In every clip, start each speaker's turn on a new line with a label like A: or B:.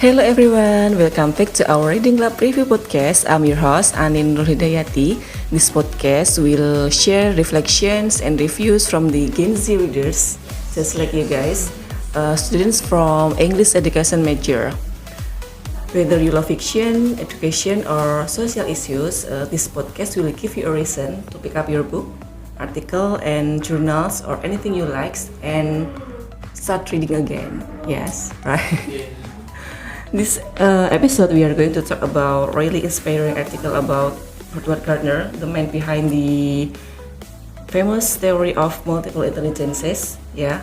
A: Hello everyone, welcome back to our Reading Lab Review Podcast. I'm your host, Anin Nurhidayati. This podcast will share reflections and reviews from the Gen Z readers, just like you guys, students from English education major. Whether you love fiction, education, or social issues, this podcast will give you a reason to pick up your book, article, and journals, or anything you like, and start reading again. Yes, right? This episode, we are going to talk about really inspiring article about Edward Gardner, the man behind the famous theory of multiple intelligences. Yeah,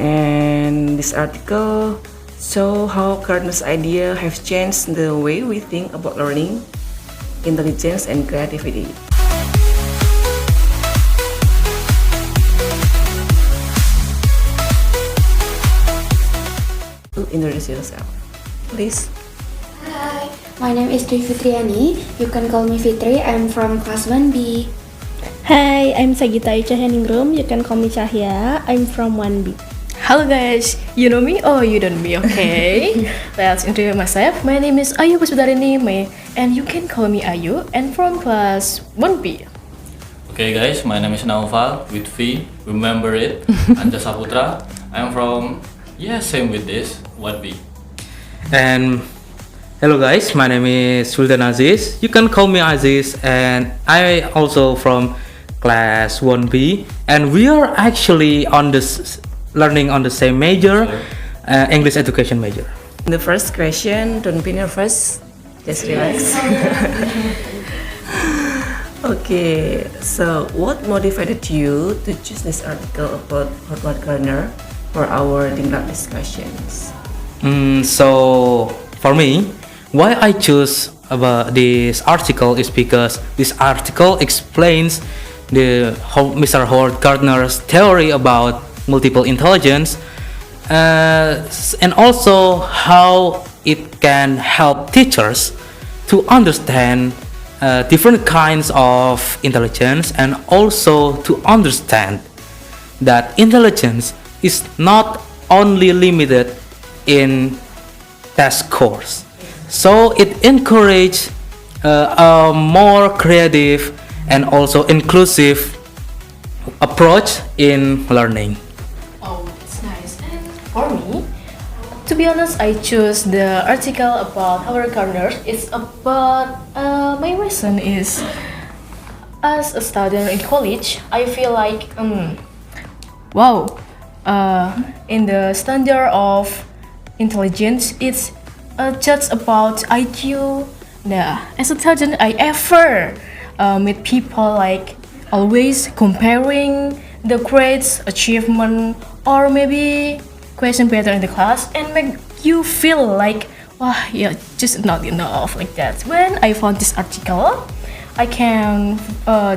A: and this article show how Gardner's idea have changed the way we think about learning, intelligence, and creativity. Introduce yourself, please.
B: Hi, my name is Dwi Fitriani. You can call me Fitri. I'm from class 1B.
C: Hi, I'm Sagita Cahyaningrum. You can call me Cahya. I'm from 1B.
D: Hello guys, you know me or you don't me, okay? Let's introduce myself. My name is Ayu Pusbadarini and you can call me Ayu and from class 1B.
E: Okay guys, my name is Naufal with V, remember it, Anja Saputra. I'm from, same with this, 1B.
F: And hello guys, my name is Sultan Aziz. You can call me Aziz, and I also from class 1B, and we are actually on this learning on the same major, English education major.
A: The first question, don't be nervous, just relax. Okay, so what motivated you to choose this article about Edward Gardner for our Reading Lab discussions?
F: So for me, why I choose about this article is because this article explains Mr. Howard Gardner's theory about multiple intelligence, and also how it can help teachers to understand different kinds of intelligence, and also to understand that intelligence is not only limited in test scores. So it encourages a more creative and also inclusive approach in learning.
D: Oh, that's nice. And for me, to be honest, I chose the article about Howard Gardner. It's about my reason is as a student in college, I feel like wow, in the standard of intelligence, it's just about IQ. Yeah, as a student, I ever meet people like always comparing the grades, achievement, or maybe question better in the class, and make you feel like, wow, yeah, just not enough like that. When I found this article, I can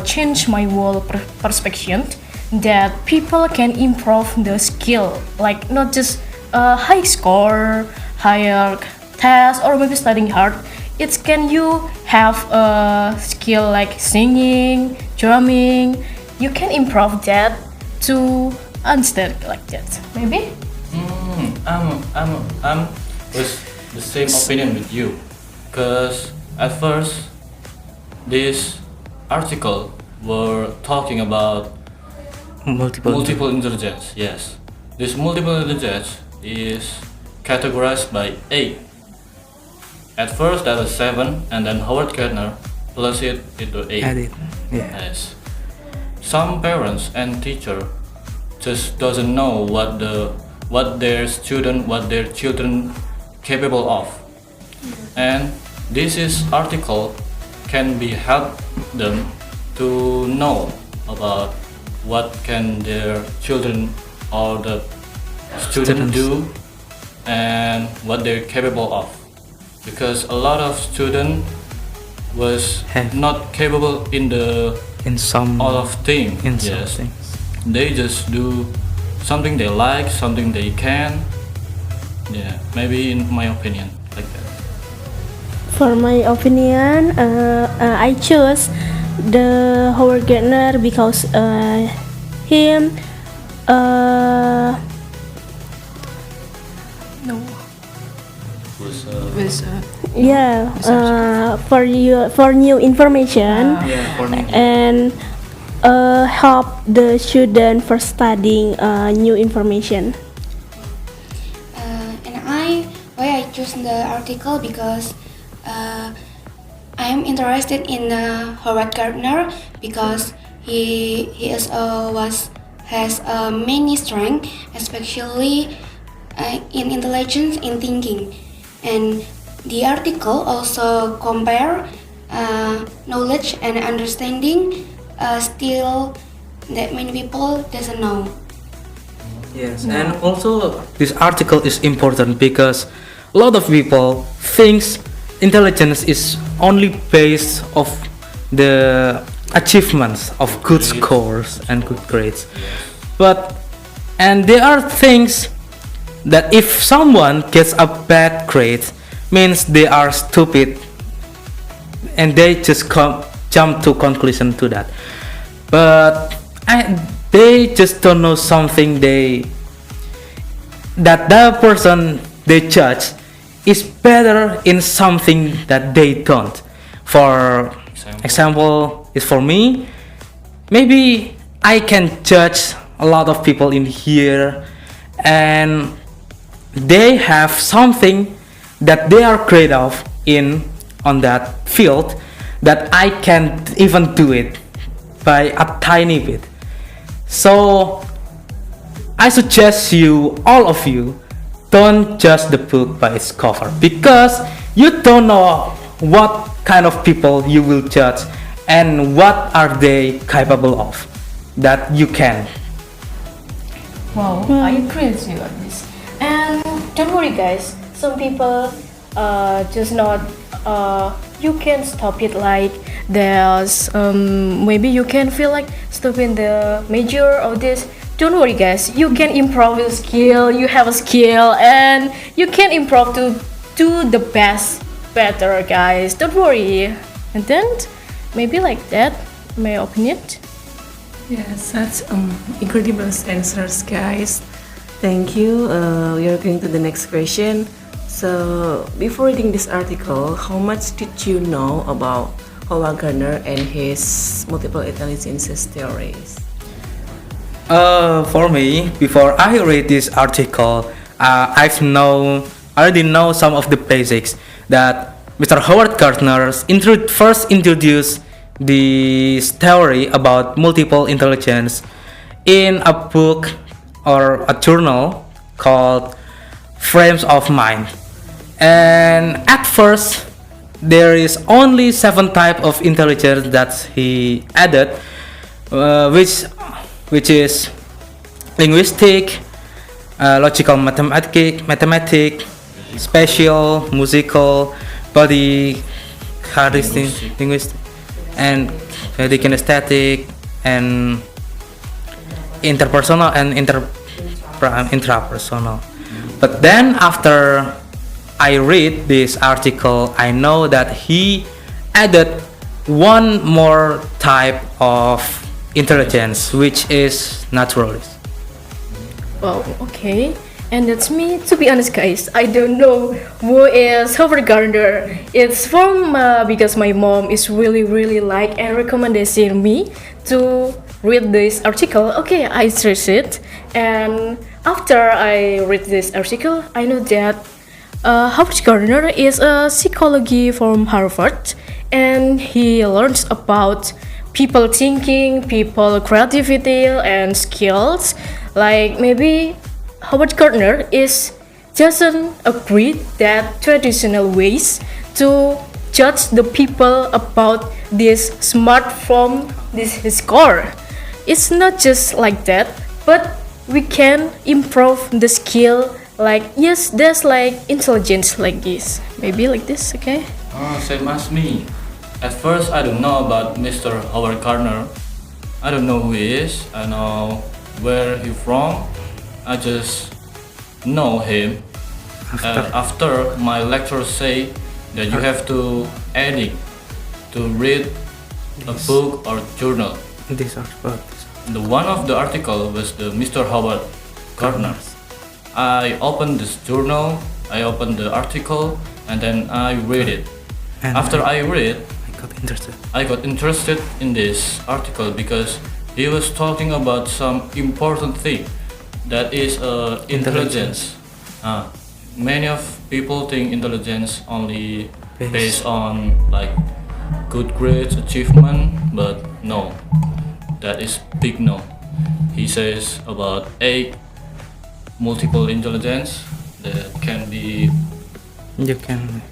D: change my whole perspective that people can improve the skill, like not just high score, higher test, or maybe studying hard. It can you have a skill like singing, drumming. You can improve that to understand like that. Maybe.
E: I'm with the same opinion with you, because at first this article were talking about multiple intelligence. Yes, this multiple intelligence is categorized by 8. At first that was 7, and then Howard Gardner plus it into 8.
F: Added, yeah.
E: Yes. Some parents and teacher just doesn't know what their children capable of, and this article can be help them to know about what can their children or the student do and what they're capable of, because a lot of student was not capable in
F: some
E: all of things.
F: Yes, some things.
E: They just do something they like, something they can. Yeah, maybe in my opinion, like that.
C: For my opinion, I chose the Howard Gardner because him
D: No. this.
C: Yeah, for new information
F: Yeah, for me.
C: and help the student for studying new information.
B: Why I choose the article because I am interested in Howard Gardner because he is has many strength, especially in intelligence in thinking, and the article also compare knowledge and understanding still that many people doesn't know.
F: Yes, and also this article is important because a lot of people thinks intelligence is only based of the achievements of good
E: Grades.
F: scores and good grades. But and there are things that if someone gets a bad grade means they are stupid and they just jump to conclusion to that. But they just don't know something that the person they judge is better in something that they don't. For example is for me, maybe I can judge a lot of people in here and they have something that they are great of on that field that I can't even do it by a tiny bit. So I suggest you, all of you, don't judge the book by its cover because you don't know what kind of people you will judge and what are they capable of that you can.
D: Wow, I agree with you on this. And don't worry, guys. Some people just not. You can stop it like there's maybe you can feel like stopping the major of this. Don't worry, guys. You can improve your skill. You have a skill, and you can improve to do the best, better, guys. Don't worry. And then maybe like that, my opinion.
A: Yes, that's incredible answers, guys. Thank you. We are going to the next question. So, before reading this article, how much did you know about Howard Gardner and his multiple intelligences theories?
F: For me, before I read this article, I already know some of the basics that Mr. Howard Gardner first introduced this theory about multiple intelligence in a book or a journal called Frames of Mind. And at first, there is only 7 types of intelligence that he added, which is linguistic, logical mathematic, spatial, musical, body, linguistic, and kinesthetic, and interpersonal and intrapersonal. But then after I read this article, I know that he added one more type of intelligence, which is naturalist.
D: Wow, okay. And that's me. To be honest, guys, I don't know who is Howard Gardner. It's from because my mom is really like and recommending me to read this article. Okay, I searched it, and after I read this article, I know that Howard Gardner is a psychology from Harvard, and he learns about people thinking, people creativity and skills. Like maybe Howard Gardner doesn't agree that traditional ways to judge the people about this smart from this score. It's not just like that, but we can improve the skill. Like yes, there's like intelligence like this, maybe like this, okay?
E: Same as me. At first, I don't know about Mr. Howard Gardner. I don't know who he is. I know where he's from. I just know him. After my lecturer say that you have to edit to read a book or journal.
F: This article.
E: The one of the article was the Mr. Howard Gardner. I opened this journal, I opened the article, and then I read it.
F: And
E: After I read,
F: I got interested.
E: I got interested in this article because he was talking about some important thing, that is intelligence. Many of people think intelligence only based on like good grades, achievement, but no, that is big no. He says about 8 multiple intelligence that can be
F: You can.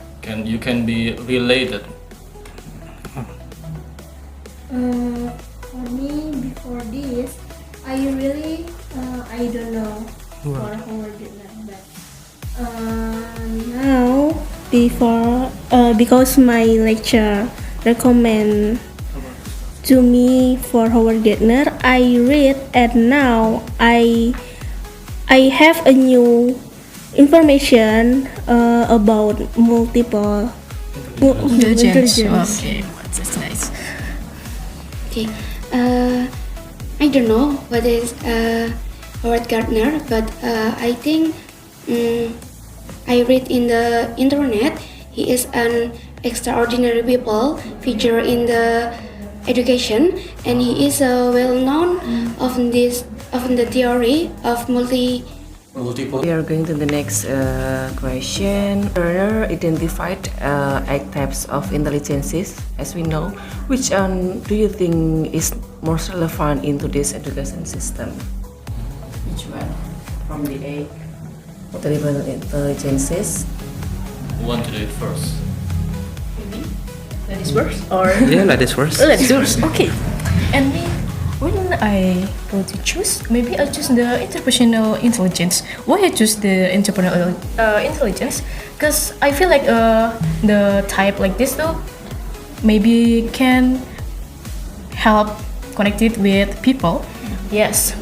E: you can be related.
C: For me, before this, I really I don't know for Howard Gardner, but now before because my lecture recommend to me for Howard Gardner, I read and now I have a new information about multiple intelligence.
D: Okay, that's nice.
B: Okay. I don't know what is Howard Gardner, but I think I read in the internet he is an extraordinary people feature in the education, and he is well known of the theory of
E: Multiple.
A: We are going to the next question. Turner identified 8 types of intelligences, as we know. Which one do you think is most relevant into this education system? Which one from the 8 multiple intelligences?
E: Who want to do it first?
D: Ladies first or
F: Yeah, ladies first.
D: ladies first? Okay. And me, when I go to choose, maybe I choose the interpersonal intelligence. Why I choose the interpersonal intelligence? Because I feel like the type like this though maybe can help connected with people. Yes.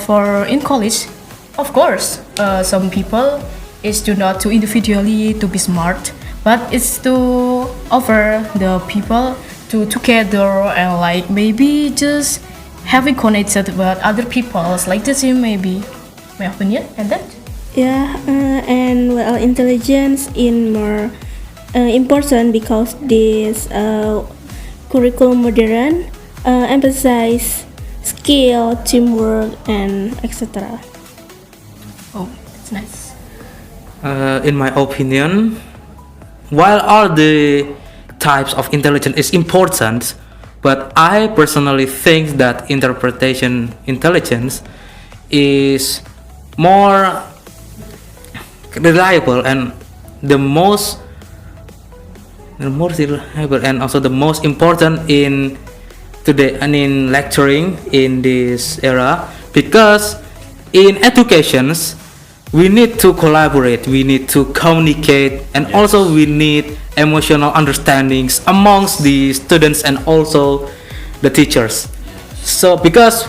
D: For in college, of course, some people is to not to individually to be smart, but it's to offer the people to together and like maybe just having connected with other people's like the same maybe my opinion and that.
C: Yeah, and well, intelligence in more important because this curriculum modern emphasize skill, teamwork, and etc.
D: Oh, that's nice.
F: In my opinion, while all the types of intelligence is important, but I personally think that interpretation intelligence is more reliable and the most reliable and also the most important in today and in lecturing in this era, because in educations we need to collaborate, we need to communicate, and also we need emotional understandings amongst the students and also the teachers. So because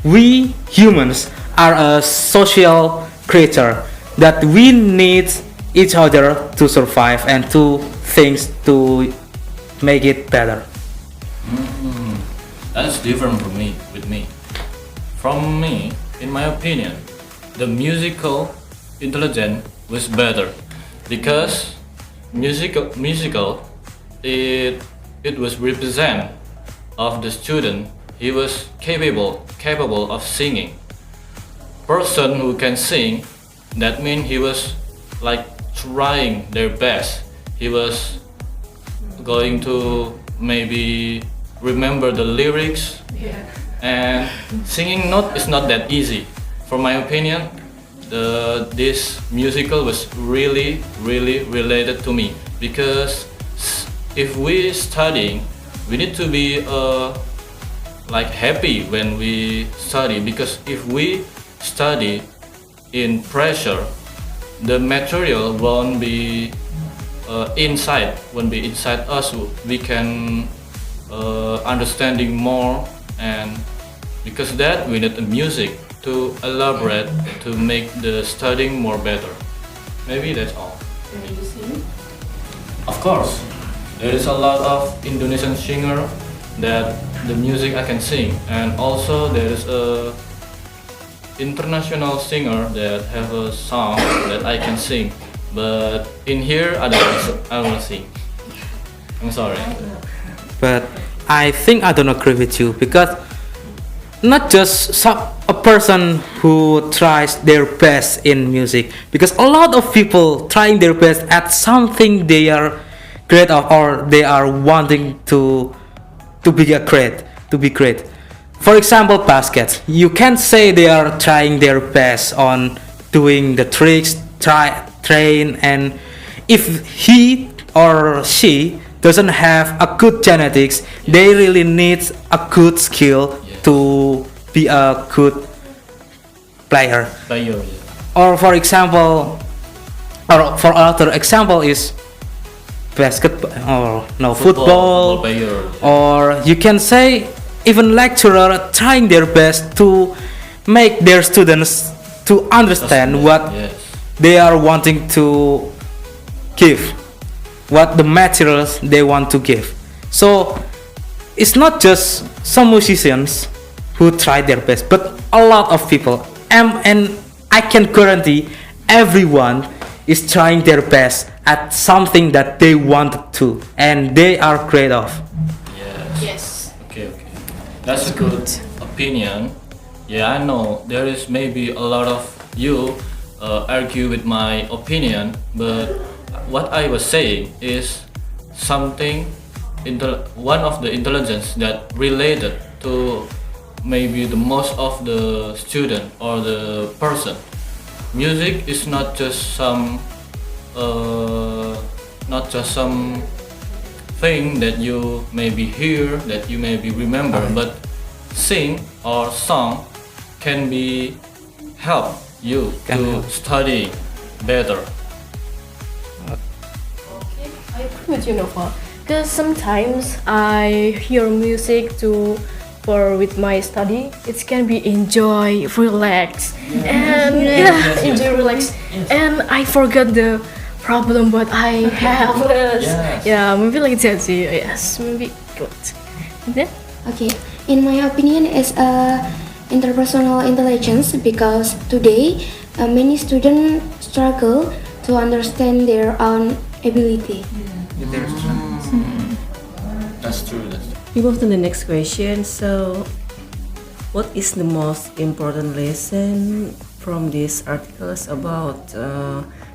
F: we humans are a social creature that we need each other to survive and to things to make it better.
E: That's different from me. With me, from me, in my opinion, the musical intelligence was better because musical it was represent of the student. He was capable of singing. Person who can sing, that means he was like trying their best. He was going to maybe remember the lyrics, and singing note is not that easy. For my opinion, this musical was really related to me, because if we studying, we need to be like happy when we study, because if we study in pressure, the material won't be inside us. We can understanding more, and because that we need the music to elaborate to make the studying more better. Maybe that's all. Of course, there is a lot of Indonesian singer that the music I can sing, and also there is a international singer that have a song that I can sing. but in here I will sing. I'm sorry.
F: But I think I don't agree with you because not just a person who tries their best in music, because a lot of people trying their best at something they are great of, or they are wanting to be great. For example, baskets. You can say they are trying their best on doing the tricks, train, and if he or she doesn't have a good genetics, they really need a good skill to be a good player.
E: Player,
F: Or for example, or for another example is basketball or no football,
E: player.
F: or you can say even lecturer trying their best to make their students to understand what
E: Yes.
F: they are wanting to give, what the materials they want to give. So it's not just some musicians who try their best, but a lot of people, and I can guarantee everyone is trying their best at something that they want to, and they are great of.
E: Yes. Okay. That's a good opinion. Yeah, I know there is maybe a lot of you argue with my opinion, but what I was saying is something, one of the intelligence that related to maybe the most of the student or the person. Music is not just some thing that you maybe hear, that you maybe remember, but sing or song can be help you to study better.
D: I agree with you, Nova. Because sometimes I hear music with my study. It can be enjoy, relax, and enjoy, relax, and I forgot the problem what I have. Yeah, maybe like that. Yes, maybe good. And then?
B: Okay, in my opinion, is interpersonal intelligence because today many students struggle to understand their own ability.
E: That's true.
A: We move to the next question. So, what is the most important lesson from these articles about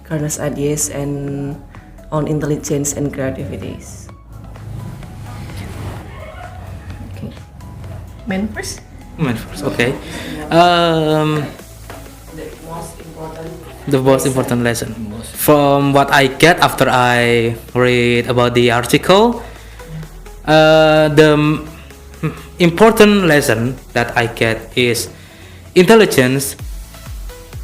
A: Gardner's ideas and on intelligence and creativities? Okay.
D: Men first.
F: Okay. The most important lesson from what I get after I read about the article, the important lesson that I get is intelligence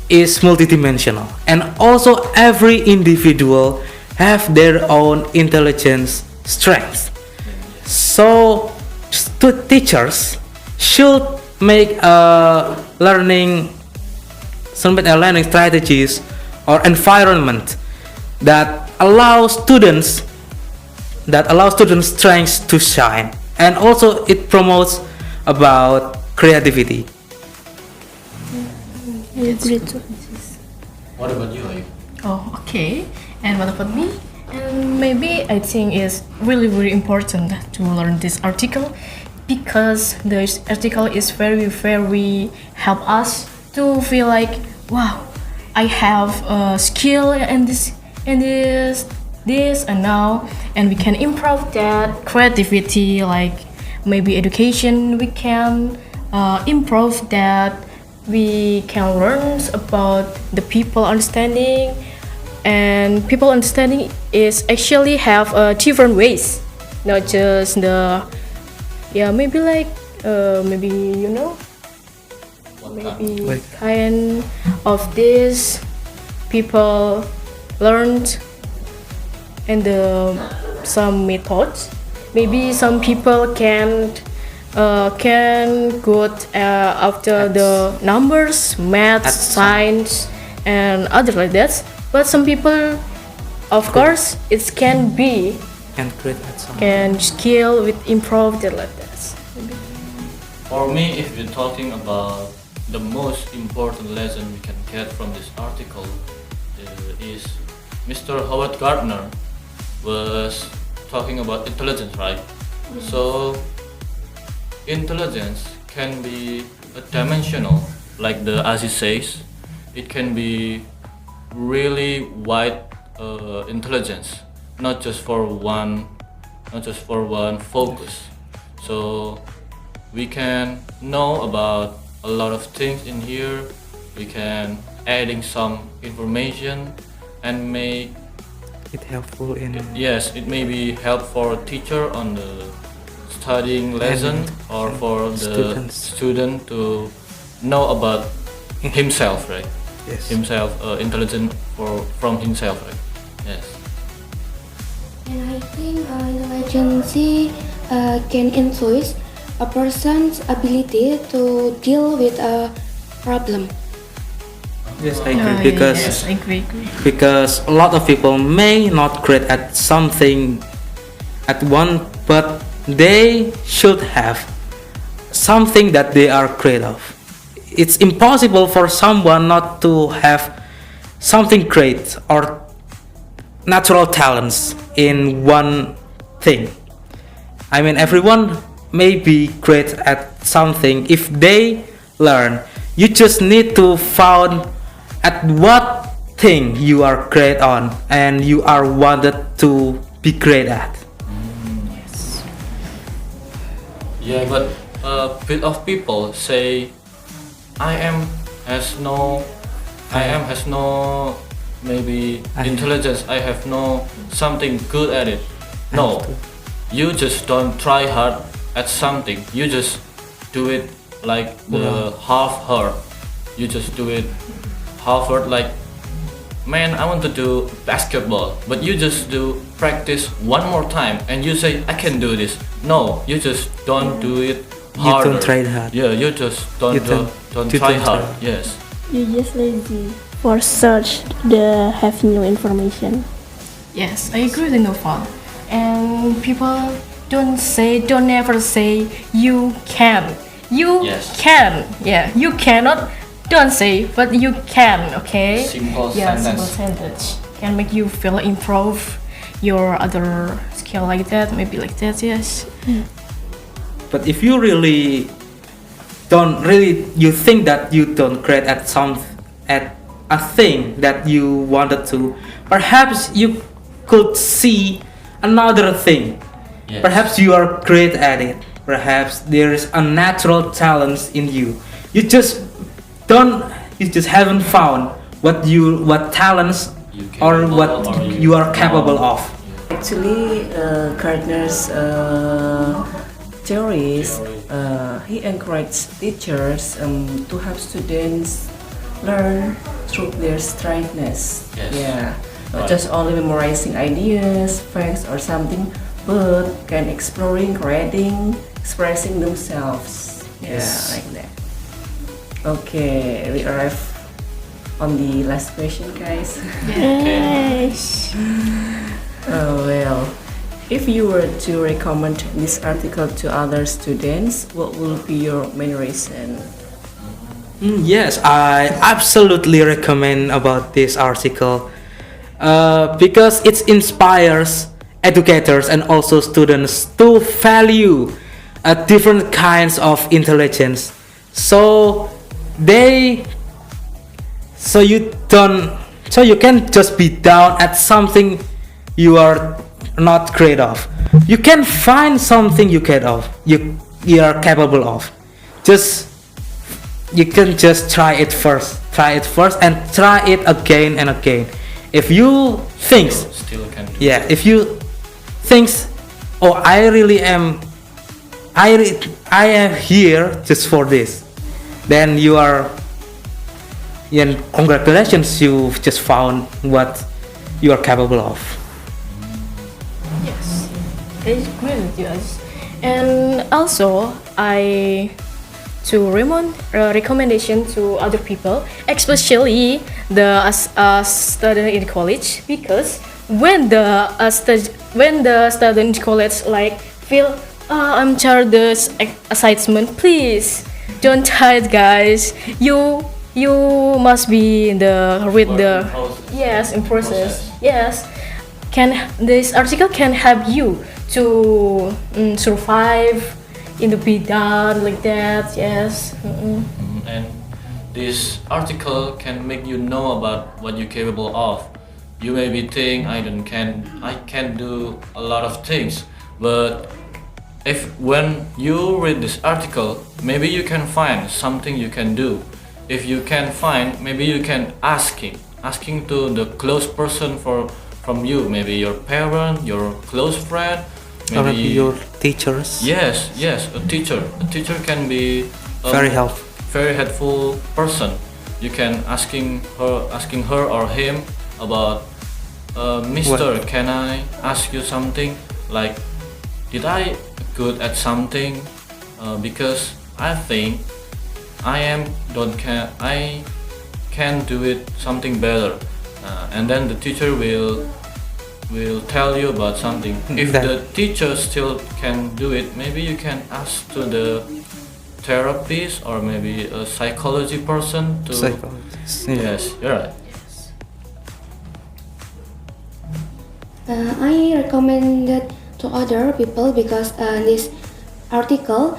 F: is multidimensional, and also every individual have their own intelligence strengths. So teachers should make learning strategies or environment that allow students strengths to shine, and also it promotes about creativity.
E: What about you, Ayu?
D: Oh, okay. And what about me? And maybe I think it's really very important to learn this article because this article is very help us to feel like wow, I have a skill and this and now, and we can improve that creativity, like maybe education we can improve that, we can learn about the people understanding, and people understanding is actually have different ways, not just the maybe like maybe you know maybe kind of this people learned and some methods. Maybe some people can good after the numbers, maths, science, and other like that. But some people, of course, it can be can skill with improve that like that.
E: For me, if we're talking about the most important lesson we can get from this article is Mr. Howard Gardner was talking about intelligence, right? So intelligence can be a dimensional, like the Aziz says. It can be really wide intelligence, not just for one focus. So we can know about a lot of things in here. We can adding some information and make
F: It helpful in
E: yes, it may be help for a teacher on the studying lesson or for the
F: students.
E: student to know about himself, right?
F: yes.
E: Himself, intelligent from himself, right? Yes.
B: And I think intelligence can influence a person's ability to deal with a problem.
F: Yes, I agree
D: yes, I agree.
F: because a lot of people may not great at something at one, but they should have something that they are great of. It's impossible for someone not to have something great or natural talents in one thing. I mean, everyone may be great at something if they learn. You just need to find at what thing you are great on and you are wanted to be great at.
E: Yeah, but a bit of people say I am has no maybe
F: I-
E: intelligence. I have no something good at it. No, you just don't try hard at something. You just do it like the half hard. You just do it half hard. Like, man, I want to do basketball, but you just do practice one more time, and you say I can do this. No, you just don't do it
F: You
E: harder.
F: don't try hard.
E: Yeah, you just don't
F: You
E: don't
F: you
E: try
F: don't
E: hard.
F: try.
E: Yes.
C: You just lazy for search the have new information.
D: Yes, I agree with Noval. And people don't never say you can. You
E: Yes.
D: can. Yeah, you cannot. Don't say, but you can. Okay.
E: Simple
D: Yeah,
E: sentence.
D: simple sentence can make you feel improve your other skill like that. Maybe like that. Yes.
F: But if you really you think that you don't great at a thing that you wanted to, perhaps you could see another thing.
E: Yes.
F: Perhaps you are great at it. Perhaps there is a natural talent in you. You just haven't found what talents
E: You
F: or
E: capable
F: what
E: or
F: you are capable of.
A: Actually, Gardner's theories, he encourages teachers to have students learn through their strengths.
E: Yes.
A: Yeah, not
E: Right.
A: just only memorizing ideas, facts, or something, but can exploring, creating, expressing themselves.
F: Yes.
A: Yeah, like that. Okay, we arrive on the last question, guys.
C: Yes.
A: Oh, well, if you were to recommend this article to other students, what will be your main reason?
F: Yes, I absolutely recommend about this article because it inspires educators and also students to value different kinds of intelligence. So you can just be down at something you are not great of. You can find something you are capable of. You can just try it first and try it again and again. If you think
E: Still can do.
F: if you think, oh, I am here just for this, then congratulations, you've just found what you are capable of.
D: Yes, I agree with you. And also, I recommendation to other people, especially the student in college, because when the student in college like feel I'm tired this assignment, please don't tired, guys. You must be in the with
E: Work
D: the
E: in process.
D: yes in process. yes, this article can help you to survive in the bidang like that. Yes.
E: And this article can make you know about what you're capable of. You maybe think I can do a lot of things, but if when you read this article, maybe you can find something you can do. If you can find, maybe you can asking to the close person from you, maybe your parent, your close friend,
F: Or
E: maybe
F: your teachers.
E: yes, a teacher. A teacher can be a
F: Very helpful.
E: very helpful person. You can asking her or him about, Mister, can I ask you something? Like, did I good at something? Because I think I can do it something better. And then the teacher will tell you about something. If
F: That-
E: the teacher still can do it, maybe you can ask to the therapist or maybe a psychology person to.
F: Psychologists. Yeah.
E: Yes, you're right.
B: I recommend it to other people because this article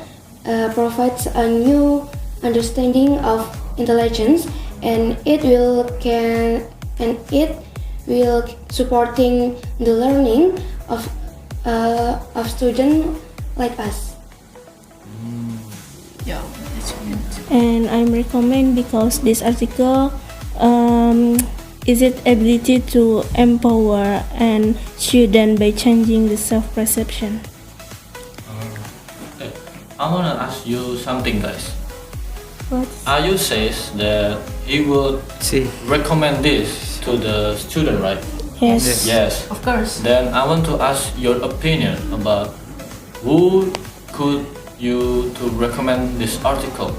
B: provides a new understanding of intelligence, and it will supporting the learning of students like us.
D: Yeah, that's good.
C: And I'm recommend because this article is it ability to empower and student by changing the self-perception.
E: Hey, I wanna ask you something, guys.
C: What?
E: Ayu says that he would
F: See.
E: recommend this to the student, right?
C: Yes.
E: Yes.
D: Of course.
E: Then I want to ask your opinion about who could you to recommend this article.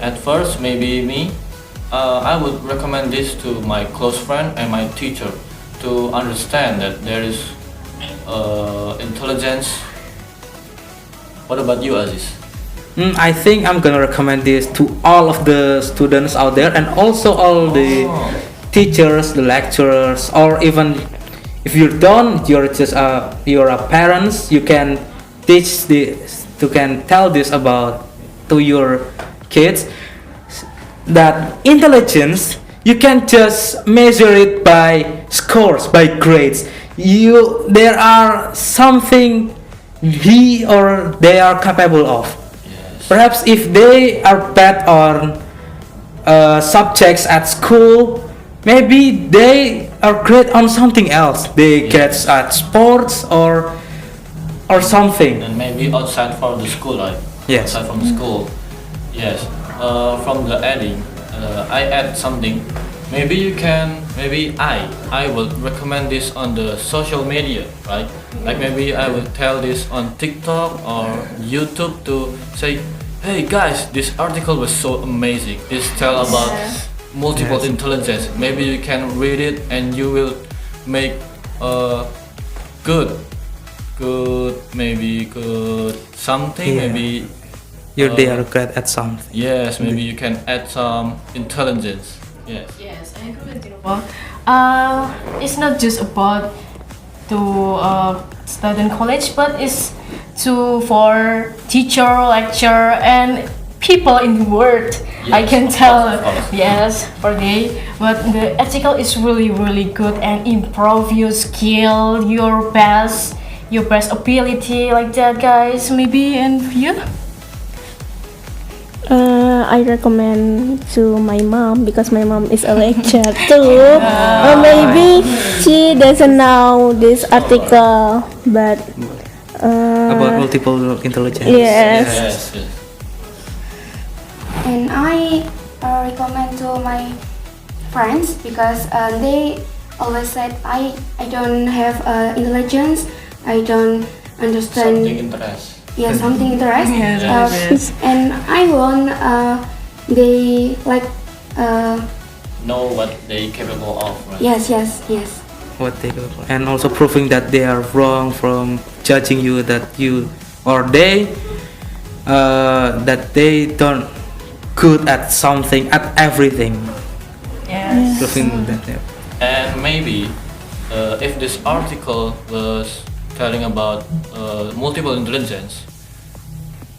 E: At first, maybe me. I would recommend this to my close friend and my teacher to understand that there is intelligence. What about you, Aziz?
F: I think I'm gonna recommend this to all of the students out there, and also all the
E: Oh.
F: teachers, the lecturers, or even if you don't, you're just you're a parents. You can teach this. You can tell this about to your kids that intelligence you can just measure it by scores, by grades. There are something he or they are capable of.
E: Yes.
F: Perhaps if they are bad on subjects at school, maybe they are great on something else. They get at sports or something.
E: And maybe outside from the school, right?
F: Yes.
E: Outside from the school. Yes. From the adding, I add something. Maybe you can. Maybe I will recommend this on the social media, right? Like maybe I will tell this on TikTok or YouTube to say, hey guys, this article was so amazing. This tell about multiple
F: Yes.
E: intelligence. Maybe you can read it and you will make good something.
F: Yeah.
E: Maybe
F: They are great at something.
E: yes, maybe you can add some intelligence. Yes.
D: Yes, I agree with you. It's not just about to study in college, but it's for teacher, lecturer, and people in the world. I
E: Yes,
D: can
E: of
D: tell.
E: course, of course.
D: Yes, for they. But the article is really good and improve your skill, your best ability like that, guys. Maybe and you.
C: I recommend to my mom because my mom is a lecturer too. Or maybe she doesn't know this article, but
F: About multiple intelligence.
C: yes.
E: Yes. Yes.
B: And I recommend to my friends because they always said I don't have intelligence, I don't understand.
E: Something interest.
B: Yeah, something interest.
D: Yes, yes.
B: And I want they like
E: Know what they capable of, right?
B: yes.
F: What they go for. And also proving that they are wrong from judging you that you or they that they don't good at something, at everything.
D: Yes.
F: Proving that they
E: And maybe if this article was telling about multiple intelligence,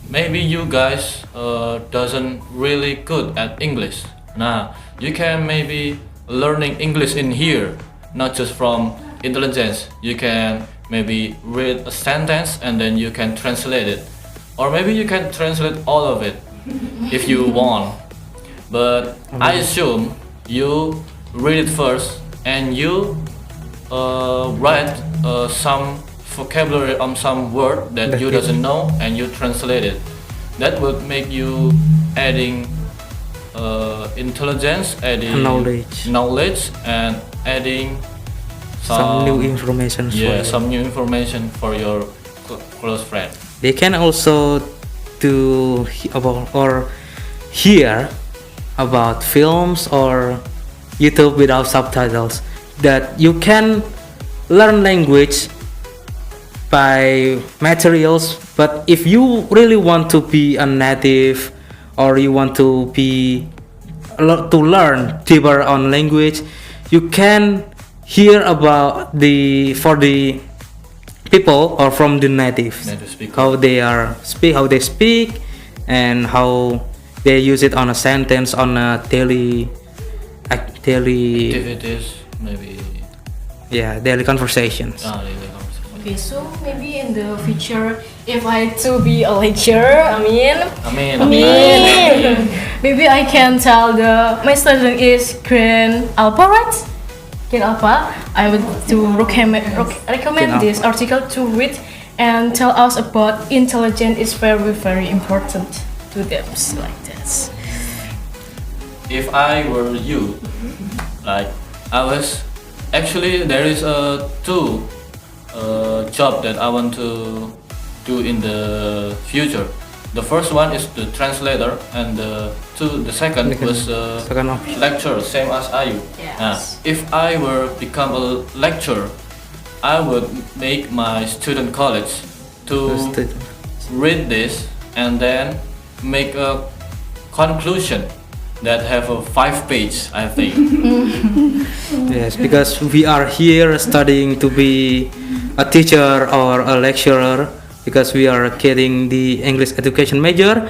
E: maybe you guys doesn't really good at English. Nah, you can maybe learning English in here, not just from intelligence. You can maybe read a sentence and then you can translate it, or maybe you can translate all of it if you want. But I assume you read it first and you write some vocabulary on some word that you doesn't know and you translate it. That would make you adding intelligence, adding knowledge, and adding
F: some new information.
E: Some new information for your close friend.
F: They can also do about or hear about films or YouTube without subtitles, that you can learn language by materials. But if you really want to be a native, or you want to learn deeper on language, you can hear about the people or from the natives, how they speak and how they use it on a sentence, on a daily
E: activities, maybe.
F: Yeah, daily conversations.
D: Okay, so maybe in the future, if I to be a lecturer, maybe I can tell my student is Green Alpha, right? Green Alpha. I would to recommend this article to read and tell us about intelligence is very, very important to them, like this.
E: If I were you, like I was, actually there is two job that I want to do in the future. The first one is the translator, and the second was lecturer, same as Ayu.
D: Yes.
E: If I were become a lecturer, I would make my student college to read this and then make a conclusion that have a 5-page, I think.
F: Yes, because we are here studying to be a teacher or a lecturer, because we are getting the English education major.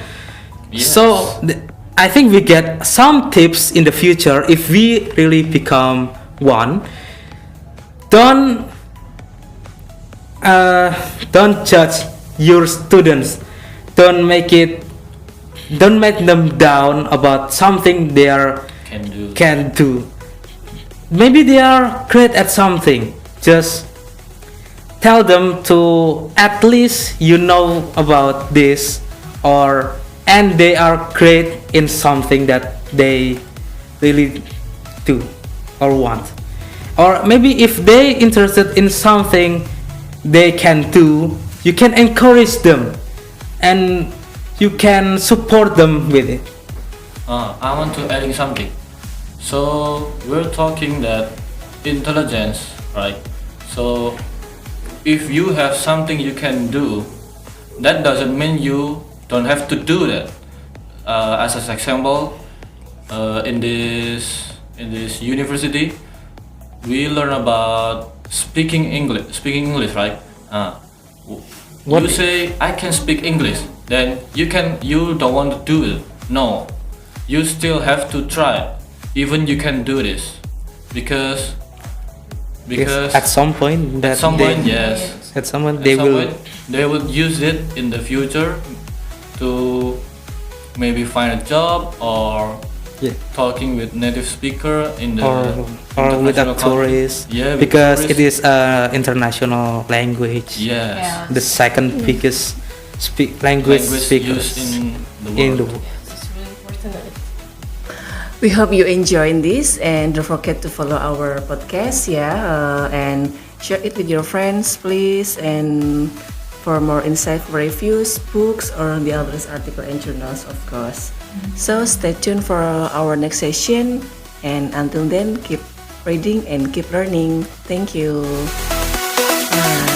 E: Yes.
F: So I think we get some tips in the future if we really become one. Don't judge your students. Don't make them down about something they can do. Maybe they are great at something. Just tell them to at least about this, and they are great in something that they really do or want. Or maybe if they interested in something they can do, you can encourage them and you can support them with it.
E: I want to adding something. So we're talking that intelligence, right? So if you have something you can do, that doesn't mean you don't have to do that. As an example, in this university, we learn about speaking English, right? You say I can speak English, then you don't want to do it. No, you still have to try. Even you can do this, because
F: at some point
E: yes.
F: At some point they
E: will use it in the future to maybe find a job or talking with native speaker in the
F: or with a tourist. Because it is international language.
E: Yes.
F: The second biggest language speakers
E: used in the world.
D: It's really important.
A: We hope you enjoyed this, and don't forget to follow our podcast, and share it with your friends, please. And for more insightful reviews, books, or the other article and journals, of course. So stay tuned for our next session, and until then, keep reading and keep learning. Thank you. Bye.